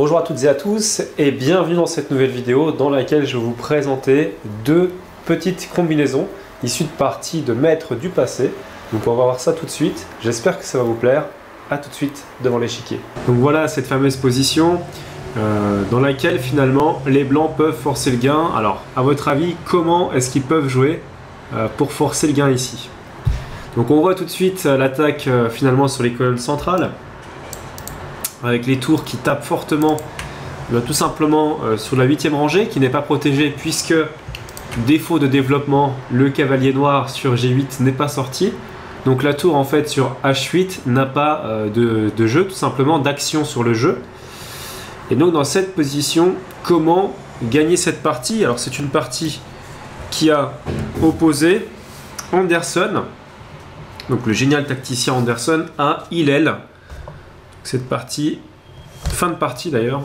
Bonjour à toutes et à tous et bienvenue dans cette nouvelle vidéo dans laquelle je vais vous présenter deux petites combinaisons issues de parties de maîtres du passé. Donc on va voir ça tout de suite, j'espère que ça va vous plaire. A tout de suite devant l'échiquier. Donc voilà cette fameuse position dans laquelle finalement les blancs peuvent forcer le gain. Alors à votre avis, comment est-ce qu'ils peuvent jouer pour forcer le gain ici? Donc on voit tout de suite l'attaque finalement sur les colonnes centrales, avec les tours qui tapent fortement tout simplement sur la 8e rangée qui n'est pas protégée puisque défaut de développement, le cavalier noir sur G8 n'est pas sorti. Donc la tour en fait sur H8 n'a pas de jeu, tout simplement d'action sur le jeu. Et donc dans cette position, comment gagner cette partie? Alors c'est une partie qui a opposé Anderson, donc le génial tacticien Anderson, à Hillel. Cette partie, fin de partie d'ailleurs,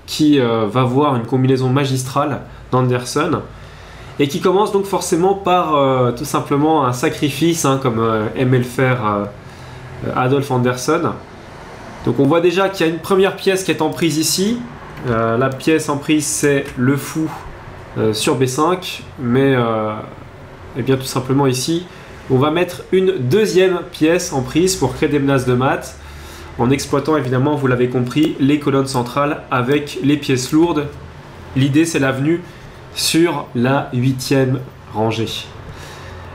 qui va voir une combinaison magistrale d'Anderson et qui commence donc forcément par tout simplement un sacrifice, hein, comme aimait le faire Adolf Anderson. Donc on voit déjà qu'il y a une première pièce qui est en prise ici. La pièce en prise c'est le fou sur B5, mais et bien tout simplement ici on va mettre une deuxième pièce en prise pour créer des menaces de mat, en exploitant évidemment, vous l'avez compris, les colonnes centrales avec les pièces lourdes. L'idée c'est la venue sur la 8e rangée.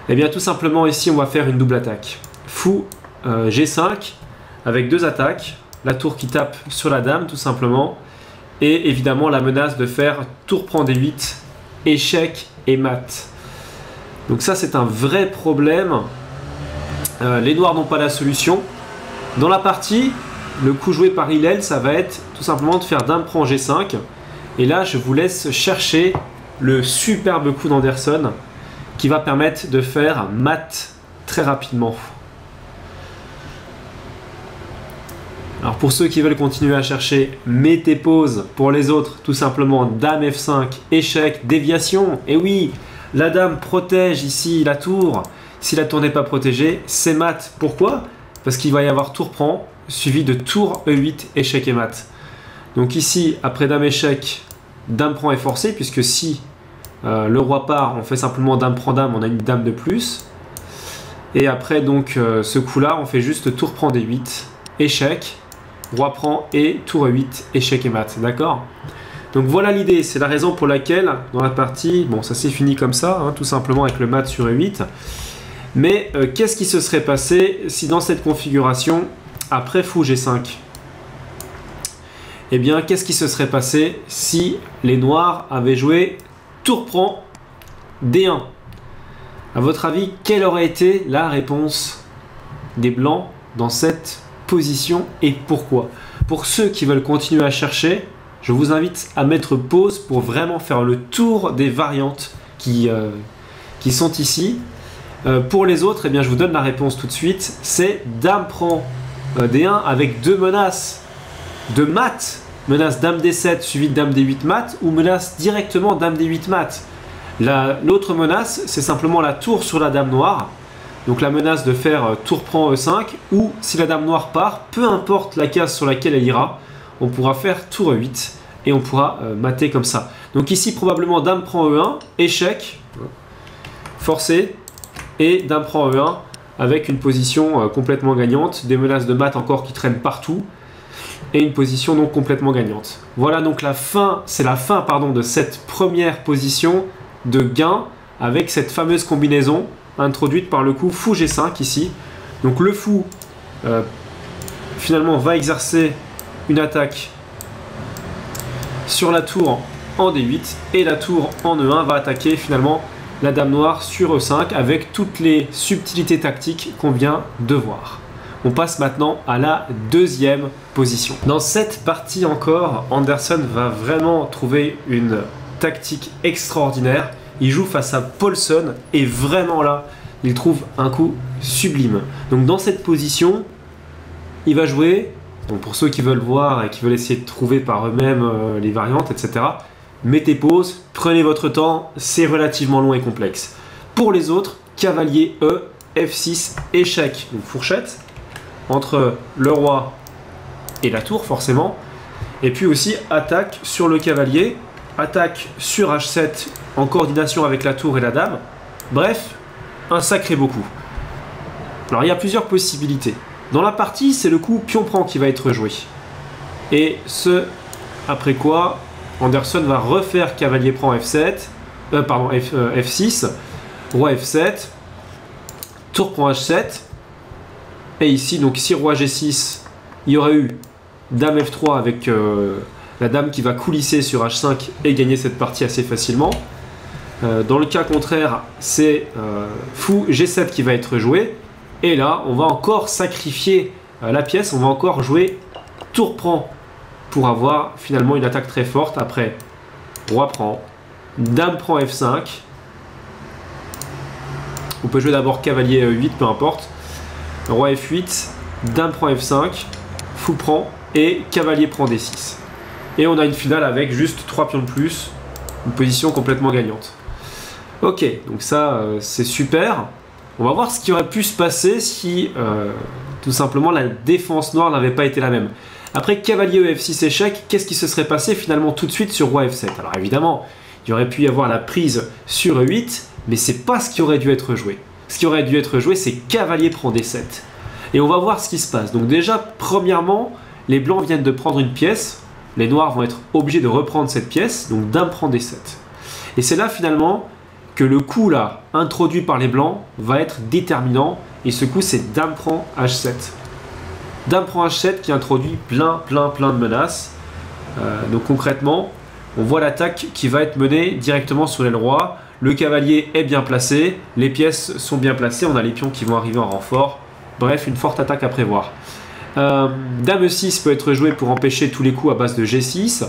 Et bien tout simplement ici on va faire une double attaque. Fou G5 avec deux attaques, la tour qui tape sur la dame tout simplement, et évidemment la menace de faire tour prend D8, échec et mat. Donc ça c'est un vrai problème. Les noirs n'ont pas la solution. Dans la partie, le coup joué par Hillel, ça va être tout simplement de faire dame prend G5. Et là, je vous laisse chercher le superbe coup d'Anderson qui va permettre de faire mat très rapidement. Alors pour ceux qui veulent continuer à chercher, mettez pause. Pour les autres, tout simplement dame F5, échec, déviation. Et oui, la dame protège ici la tour. Si la tour n'est pas protégée, c'est mat. Pourquoi ? Parce qu'il va y avoir tour prend, suivi de tour E8, échec et mat. Donc ici, après dame échec, dame prend est forcé, puisque si le roi part, on fait simplement dame prend dame, on a une dame de plus. Et après donc ce coup-là, on fait juste tour prend D8, échec, roi prend et tour E8, échec et mat, d'accord? Donc voilà l'idée, c'est la raison pour laquelle dans la partie, bon ça s'est fini comme ça, hein, tout simplement avec le mat sur E8. Mais qu'est-ce qui se serait passé si dans cette configuration, après fou G5, eh bien, qu'est-ce qui se serait passé si les noirs avaient joué tour prend D1? À votre avis, quelle aurait été la réponse des blancs dans cette position et pourquoi? Pour ceux qui veulent continuer à chercher, je vous invite à mettre pause pour vraiment faire le tour des variantes qui sont ici. Pour les autres, eh bien, je vous donne la réponse tout de suite. C'est dame prend D1 avec deux menaces de mat. Menace dame D7 suivie de dame D8 mat ou menace directement dame D8 mat. L'autre menace, c'est simplement la tour sur la dame noire. Donc la menace de faire tour prend E5 ou si la dame noire part, peu importe la case sur laquelle elle ira, on pourra faire tour E8 et on pourra mater comme ça. Donc ici, probablement dame prend E1, échec, forcé. Et dame prend E1 avec une position complètement gagnante, des menaces de mat encore qui traînent partout et une position donc complètement gagnante. Voilà donc la fin, c'est la fin pardon de cette première position de gain avec cette fameuse combinaison introduite par le coup fou G5 ici. Donc le fou finalement va exercer une attaque sur la tour en D8 et la tour en E1 va attaquer finalement la dame noire sur E5 avec toutes les subtilités tactiques qu'on vient de voir. On passe maintenant à la deuxième position. Dans cette partie encore, Anderson va vraiment trouver une tactique extraordinaire. Il joue face à Paulson et vraiment là, il trouve un coup sublime. Donc dans cette position, il va jouer, donc pour ceux qui veulent voir et qui veulent essayer de trouver par eux-mêmes les variantes, etc., mettez pause, prenez votre temps, c'est relativement long et complexe. Pour les autres, cavalier E, F6, échec, donc fourchette, entre le roi et la tour forcément. Et puis aussi attaque sur le cavalier, attaque sur H7 en coordination avec la tour et la dame. Bref, un sacré beaucoup. Alors il y a plusieurs possibilités. Dans la partie, c'est le coup pion prend qui va être joué. Et ce, après quoi, Anderson va refaire cavalier prend F7, F6, roi F7, tour prend H7. Et ici, donc si roi G6, il y aurait eu dame F3 avec la dame qui va coulisser sur H5 et gagner cette partie assez facilement. Dans le cas contraire, c'est fou G7 qui va être joué. Et là, on va encore sacrifier la pièce, on va encore jouer tour prend pour avoir finalement une attaque très forte. Après, roi prend, dame prend F5. On peut jouer d'abord cavalier 8, peu importe. Roi F8, dame prend F5, fou prend et cavalier prend D6. Et on a une finale avec juste 3 pions de plus, une position complètement gagnante. Ok, donc ça c'est super. On va voir ce qui aurait pu se passer si tout simplement la défense noire n'avait pas été la même. Après cavalier F6 échec, qu'est-ce qui se serait passé finalement tout de suite sur roi F7? Alors évidemment, il y aurait pu y avoir la prise sur E8, mais c'est pas ce qui aurait dû être joué. Ce qui aurait dû être joué, c'est cavalier prend D7. Et on va voir ce qui se passe. Donc déjà, premièrement, les blancs viennent de prendre une pièce. Les noirs vont être obligés de reprendre cette pièce. Donc dame prend D7. Et c'est là finalement que le coup là, introduit par les blancs, va être déterminant. Et ce coup, c'est dame prend H7. Dame prend H7 qui introduit plein de menaces. Donc concrètement, on voit l'attaque qui va être menée directement sur l'aile roi. Le cavalier est bien placé, les pièces sont bien placées, on a les pions qui vont arriver en renfort. Bref, une forte attaque à prévoir. Dame E6 peut être joué pour empêcher tous les coups à base de G6.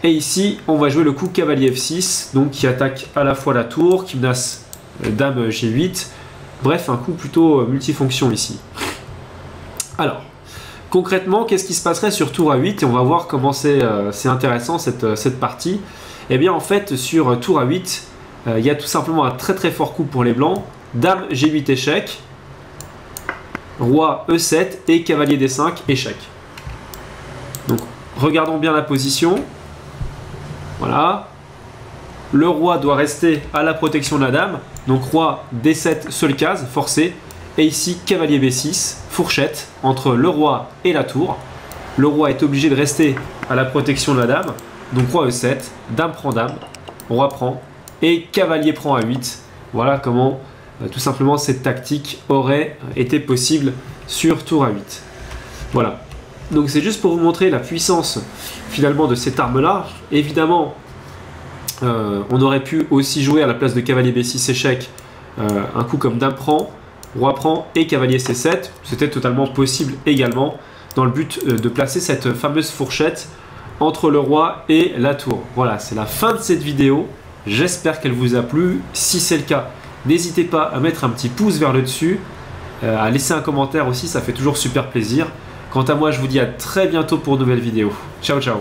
Et ici, on va jouer le coup cavalier F6, donc qui attaque à la fois la tour, qui menace dame G8. Bref, un coup plutôt multifonction ici. Alors, concrètement, qu'est-ce qui se passerait sur tour A8? Et on va voir comment c'est intéressant cette partie. Eh bien, en fait, sur tour A8, il y a tout simplement un très fort coup pour les blancs. Dame G8 échec, roi E7 et cavalier D5 échec. Donc regardons bien la position. Voilà. Le roi doit rester à la protection de la dame. Donc roi D7 seule case, forcé. Et ici cavalier B6, fourchette entre le roi et la tour. Le roi est obligé de rester à la protection de la dame. Donc roi E7, dame prend dame, roi prend. Et cavalier prend A8. Voilà comment tout simplement cette tactique aurait été possible sur tour A8. Voilà. Donc c'est juste pour vous montrer la puissance finalement de cette arme-là. Évidemment, on aurait pu aussi jouer à la place de cavalier B6 échec un coup comme dame prend, roi prend et cavalier C7. C'était totalement possible également dans le but de placer cette fameuse fourchette entre le roi et la tour. Voilà, c'est la fin de cette vidéo. J'espère qu'elle vous a plu. Si c'est le cas, n'hésitez pas à mettre un petit pouce vers le dessus, à laisser un commentaire aussi, ça fait toujours super plaisir. Quant à moi, je vous dis à très bientôt pour une nouvelle vidéo. Ciao, ciao.